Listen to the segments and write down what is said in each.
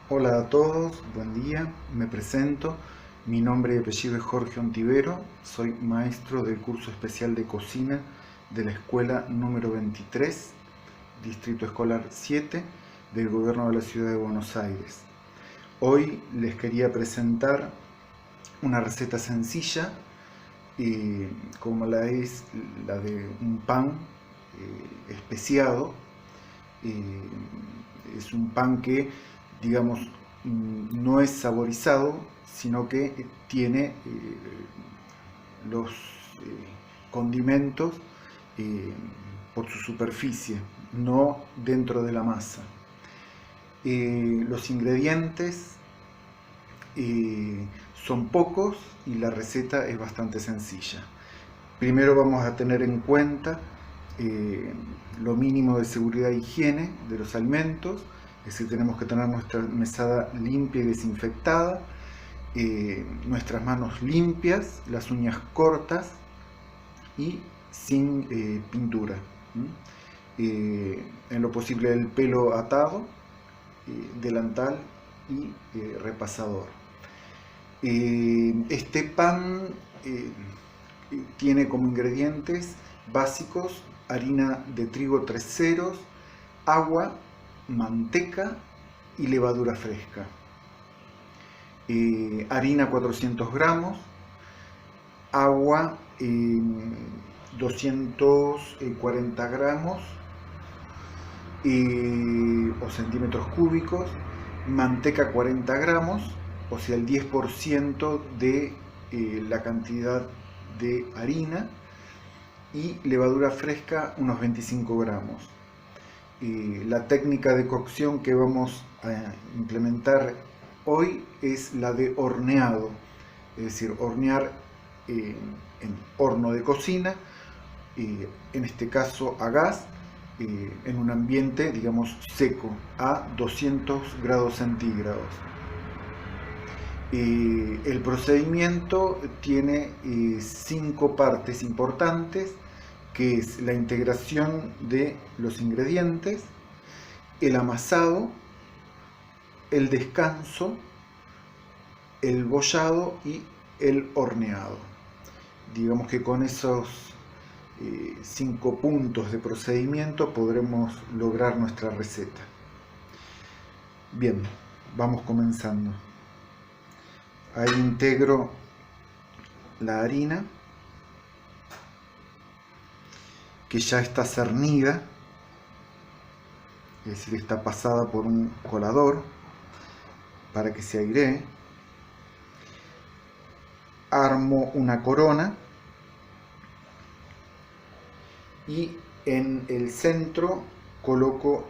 Hola a todos, buen día, me presento. Mi nombre y apellido es Jorge Ontivero, soy maestro del curso especial de cocina de la escuela número 23, Distrito Escolar 7, del Gobierno de la Ciudad de Buenos Aires. Hoy les quería presentar una receta sencilla, como la es la de un pan especiado. Eh, es un pan que, digamos, no es saborizado, sino que tiene los condimentos eh, por su superficie, no dentro de la masa. Los ingredientes son pocos y la receta es bastante sencilla. Primero vamos a tener en cuenta eh, lo mínimo de seguridad e higiene de los alimentos, es decir, tenemos que tener nuestra mesada limpia y desinfectada, nuestras manos limpias, las uñas cortas y sin pintura. En lo posible el pelo atado, delantal y repasador. Este pan tiene como ingredientes básicos harina de trigo 3 ceros, agua, manteca y levadura fresca. Harina 400 gramos, agua 240 gramos o centímetros cúbicos, manteca 40 gramos, o sea el 10% de la cantidad de harina, y levadura fresca unos 25 gramos. La técnica de cocción que vamos a implementar hoy es la de horneado, es decir, hornear en horno de cocina, en este caso a gas, en un ambiente, digamos, seco, a 200 grados centígrados. El procedimiento tiene 5 partes importantes, que es la integración de los ingredientes, el amasado, el descanso, el bollado y el horneado. Digamos que con esos 5 puntos de procedimiento podremos lograr nuestra receta. Bien, vamos comenzando. Ahí integro la harina, que ya está cernida, es decir, está pasada por un colador para que se airee. Armo una corona y en el centro coloco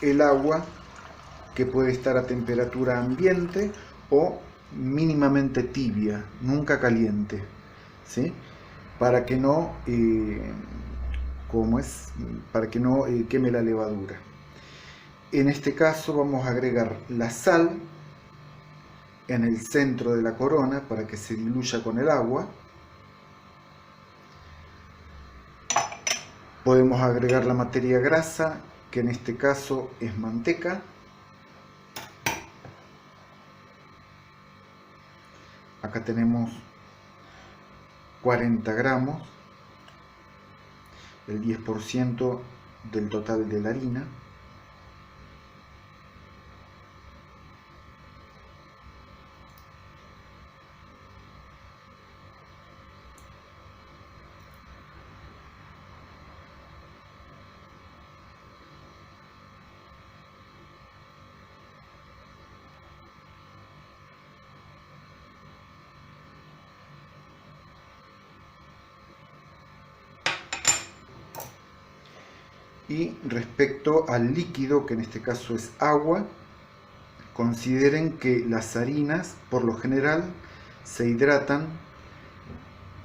el agua, que puede estar a temperatura ambiente o mínimamente tibia, nunca caliente, ¿sí? Para que no para que no queme la levadura. En este caso vamos a agregar la sal en el centro de la corona para que se diluya con el agua. Podemos agregar la materia grasa, que en este caso es manteca. Acá tenemos 40 gramos, el 10% del total de la harina. Y respecto al líquido, que en este caso es agua, consideren que las harinas por lo general se hidratan,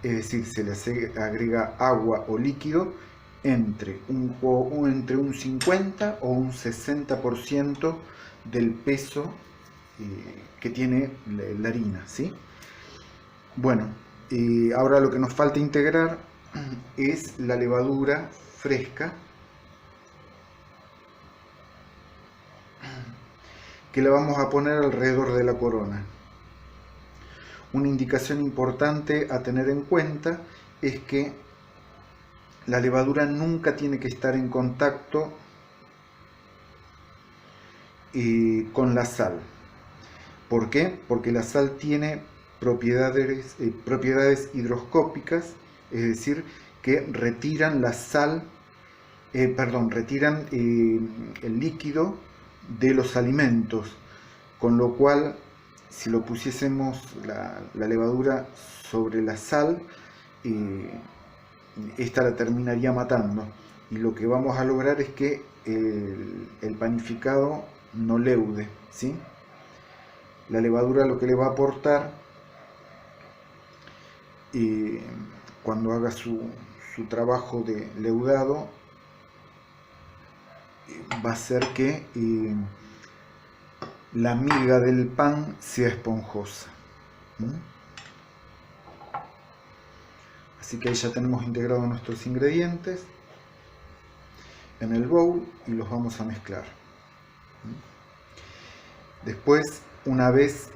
es decir, se les agrega agua o líquido entre un 50 o un 60% del peso que tiene la harina, ¿sí? Bueno, ahora lo que nos falta integrar es la levadura fresca, que la vamos a poner alrededor de la corona. Una indicación importante a tener en cuenta es que la levadura nunca tiene que estar en contacto con la sal. ¿Por qué? Porque la sal tiene propiedades hidroscópicas, es decir, que retiran la sal, retiran el líquido de los alimentos, con lo cual si lo pusiésemos la levadura sobre la sal, esta la terminaría matando, y lo que vamos a lograr es que el panificado no leude, ¿sí? La levadura lo que le va a aportar cuando haga su trabajo de leudado va a ser que la miga del pan sea esponjosa. Así que ahí ya tenemos integrados nuestros ingredientes en el bowl y los vamos a mezclar. Después, una vez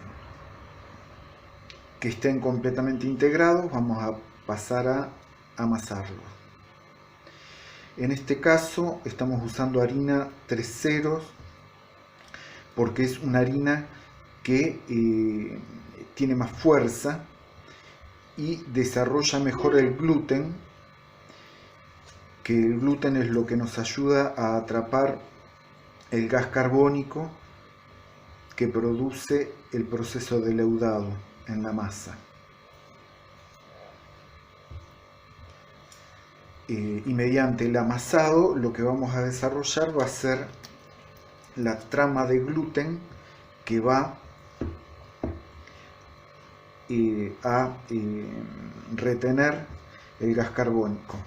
que estén completamente integrados, vamos a pasar a amasarlos. En este caso estamos usando harina 3 ceros porque es una harina que tiene más fuerza y desarrolla mejor el gluten, que el gluten es lo que nos ayuda a atrapar el gas carbónico que produce el proceso de leudado en la masa. Y mediante el amasado lo que vamos a desarrollar va a ser la trama de gluten que va a retener el gas carbónico.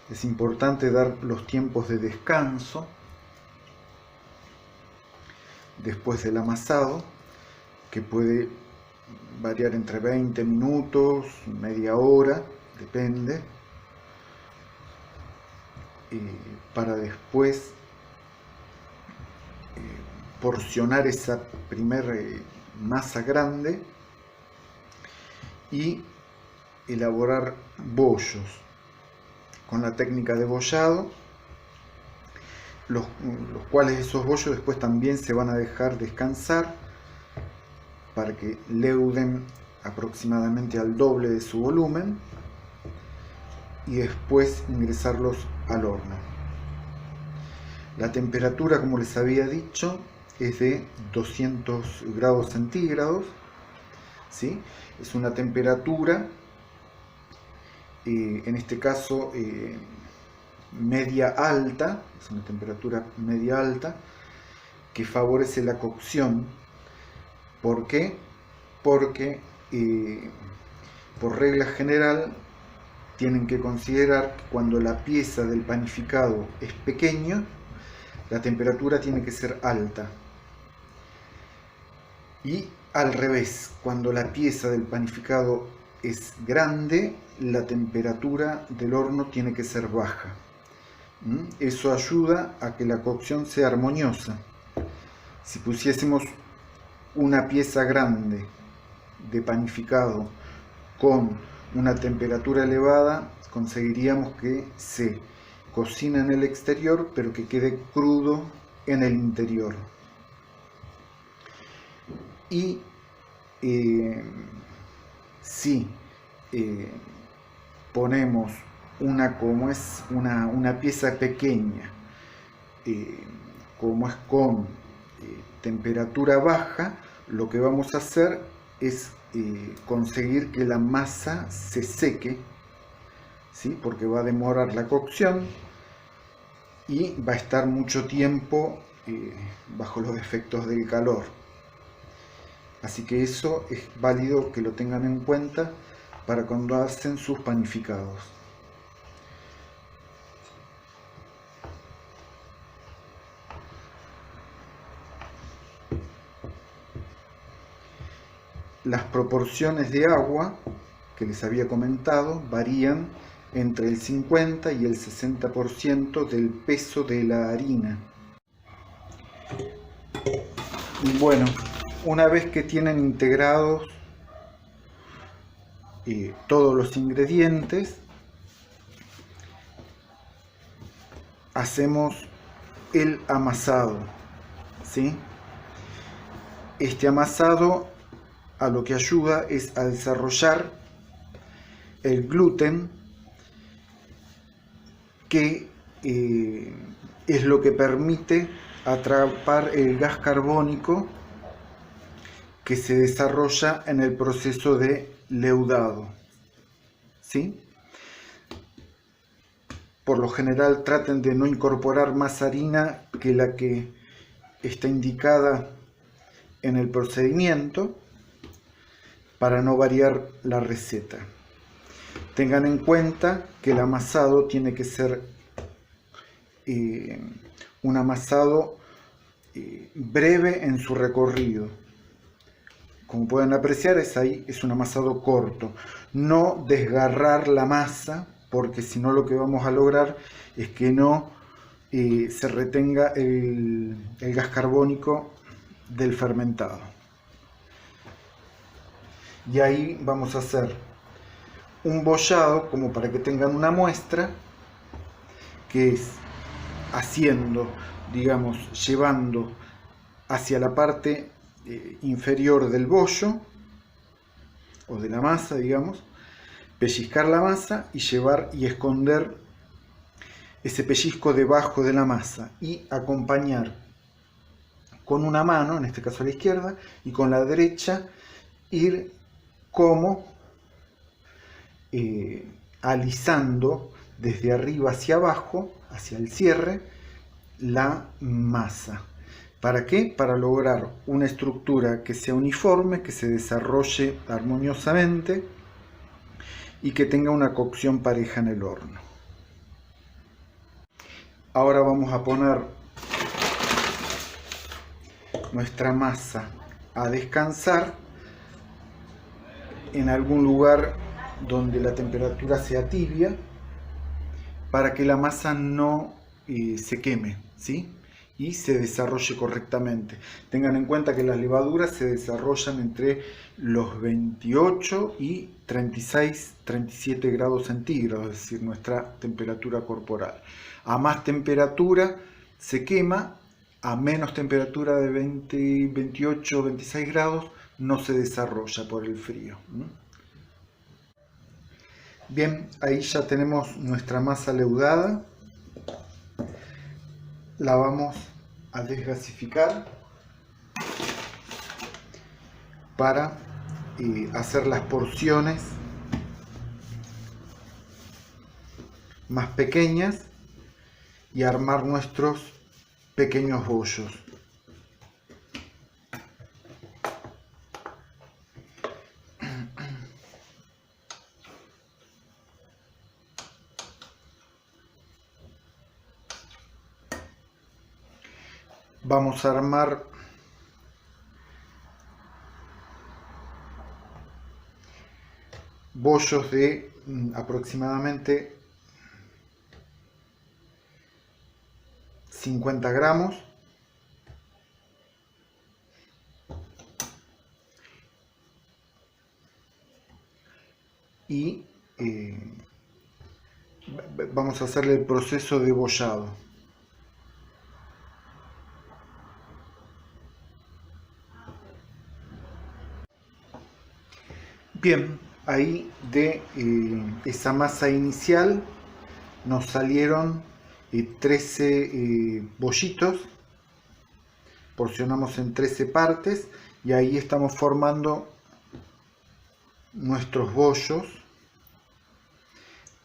Es importante dar los tiempos de descanso después del amasado, que puede variar entre 20 minutos, media hora, depende, para después porcionar esa primer masa grande y elaborar bollos con la técnica de bollado, los cuales esos bollos después también se van a dejar descansar para que leuden aproximadamente al doble de su volumen y después ingresarlos al horno. La temperatura, como les había dicho, es de 200 grados centígrados, ¿sí? Es una temperatura, en este caso, media alta, es una temperatura media alta que favorece la cocción. ¿Por qué? Porque por regla general tienen que considerar que cuando la pieza del panificado es pequeño, la temperatura tiene que ser alta. Y al revés, cuando la pieza del panificado es grande, la temperatura del horno tiene que ser baja. Eso ayuda a que la cocción sea armoniosa. Si pusiésemos una pieza grande de panificado con una temperatura elevada, conseguiríamos que se cocina en el exterior pero que quede crudo en el interior. Y si ponemos una pieza pequeña, como es con temperatura baja, lo que vamos a hacer es conseguir que la masa se seque, ¿sí? Porque va a demorar la cocción y va a estar mucho tiempo bajo los efectos del calor. Así que eso es válido que lo tengan en cuenta para cuando hacen sus panificados. Las proporciones de agua que les había comentado varían entre el 50 y el 60% del peso de la harina. Y bueno, una vez que tienen integrados todos los ingredientes, hacemos el amasado, ¿sí? Este amasado a lo que ayuda es a desarrollar el gluten, que es lo que permite atrapar el gas carbónico que se desarrolla en el proceso de leudado, ¿sí? Por lo general traten de no incorporar más harina que la que está indicada en el procedimiento para no variar la receta. Tengan en cuenta que el amasado tiene que ser un amasado breve en su recorrido. Como pueden apreciar, es un amasado corto. No desgarrar la masa, porque si no lo que vamos a lograr es que no se retenga el gas carbónico del fermentado. Y ahí vamos a hacer un bollado, como para que tengan una muestra, que es haciendo, digamos, llevando hacia la parte inferior del bollo o de la masa, digamos, pellizcar la masa y llevar y esconder ese pellizco debajo de la masa y acompañar con una mano, en este caso a la izquierda, y con la derecha ir como alisando desde arriba hacia abajo, hacia el cierre, la masa. ¿Para qué? Para lograr una estructura que sea uniforme, que se desarrolle armoniosamente y que tenga una cocción pareja en el horno. Ahora vamos a poner nuestra masa a descansar en algún lugar donde la temperatura sea tibia, para que la masa no se queme, ¿sí? Y se desarrolle correctamente. Tengan en cuenta que las levaduras se desarrollan entre los 28 y 36-37 grados centígrados, es decir, nuestra temperatura corporal. A más temperatura se quema, a menos temperatura de 28 o 26 grados no se desarrolla por el frío. Bien, ahí ya tenemos nuestra masa leudada. La vamos a desgasificar para hacer las porciones más pequeñas y armar nuestros pequeños bollos. Vamos a armar bollos de aproximadamente 50 gramos. Y vamos a hacerle el proceso de bollado. Bien, ahí de esa masa inicial nos salieron 13 bollitos, porcionamos en 13 partes y ahí estamos formando nuestros bollos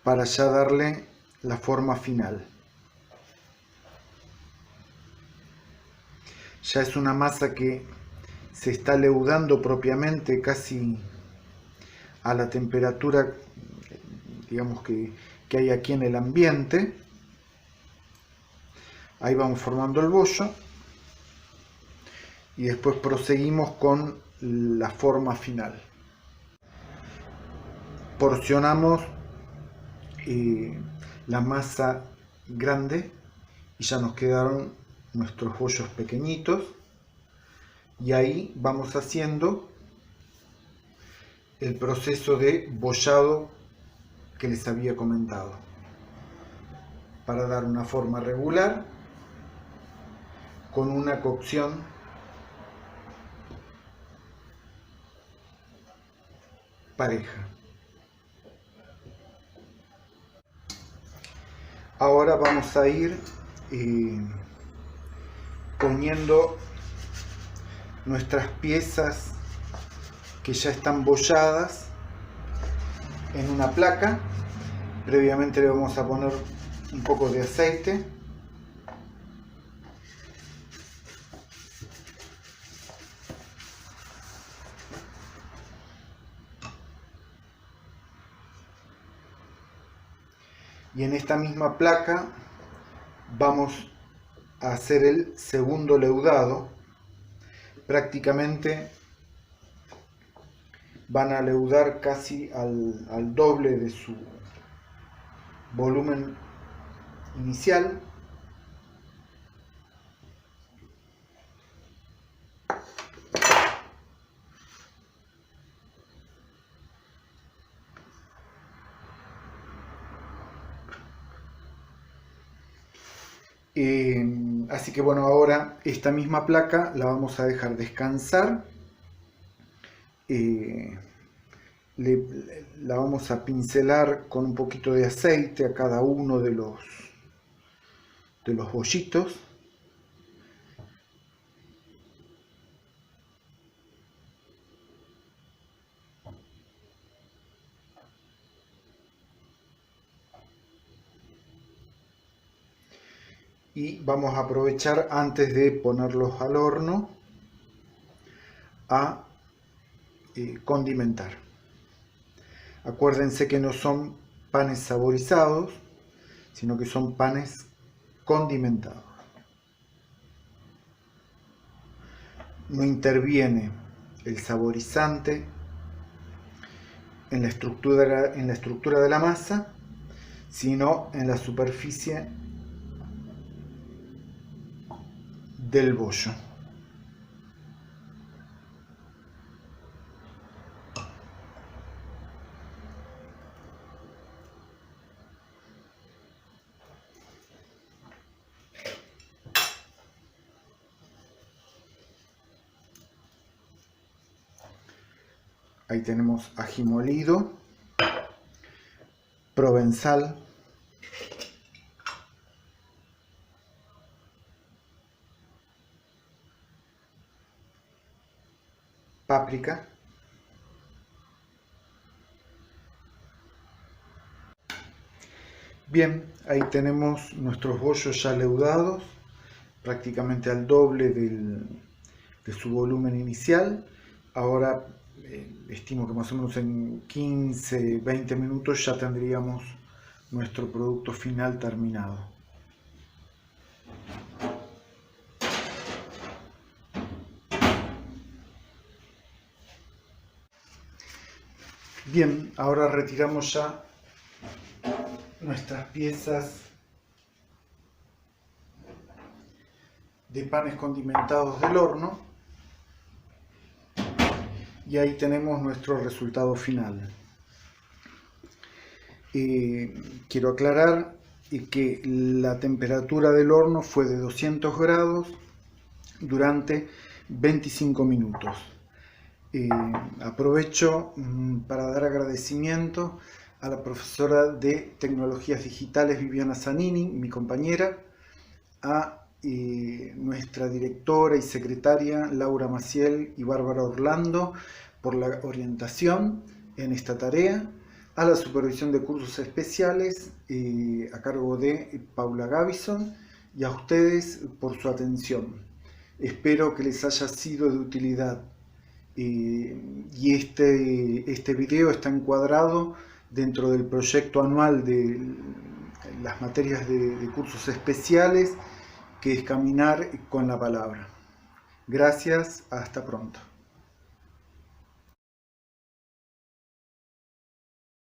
para ya darle la forma final. Ya es una masa que se está leudando propiamente, casi a la temperatura, digamos, que hay aquí en el ambiente. Ahí vamos formando el bollo y después proseguimos con la forma final. Porcionamos la masa grande y ya nos quedaron nuestros bollos pequeñitos, y ahí vamos haciendo el proceso de bollado que les había comentado para dar una forma regular con una cocción pareja. Ahora vamos a ir poniendo nuestras piezas que ya están bolladas en una placa. Previamente le vamos a poner un poco de aceite. Y en esta misma placa vamos a hacer el segundo leudado. Prácticamente van a leudar casi al doble de su volumen inicial. Así que bueno, ahora esta misma placa la vamos a dejar descansar. La vamos a pincelar con un poquito de aceite a cada uno de los bollitos. Y vamos a aprovechar, antes de ponerlos al horno, a condimentar. Acuérdense que no son panes saborizados, sino que son panes condimentados. No interviene el saborizante en la estructura de la masa, sino en la superficie del bollo. Ahí tenemos ají molido, provenzal, páprica, bien, ahí tenemos nuestros bollos ya leudados, prácticamente al doble de su volumen inicial. Ahora estimo que más o menos en 15-20 minutos ya tendríamos nuestro producto final terminado. Bien, ahora retiramos ya nuestras piezas de panes condimentados del horno, y ahí tenemos nuestro resultado final. Quiero aclarar que la temperatura del horno fue de 200 grados durante 25 minutos. Aprovecho para dar agradecimiento a la profesora de Tecnologías Digitales Viviana Zanini, mi compañera, a nuestra directora y secretaria Laura Maciel y Bárbara Orlando por la orientación en esta tarea, a la supervisión de cursos especiales a cargo de Paula Gavison, y a ustedes por su atención. Espero que les haya sido de utilidad, y este video está encuadrado dentro del proyecto anual de las materias de cursos especiales, que es Caminar con la Palabra. Gracias, hasta pronto.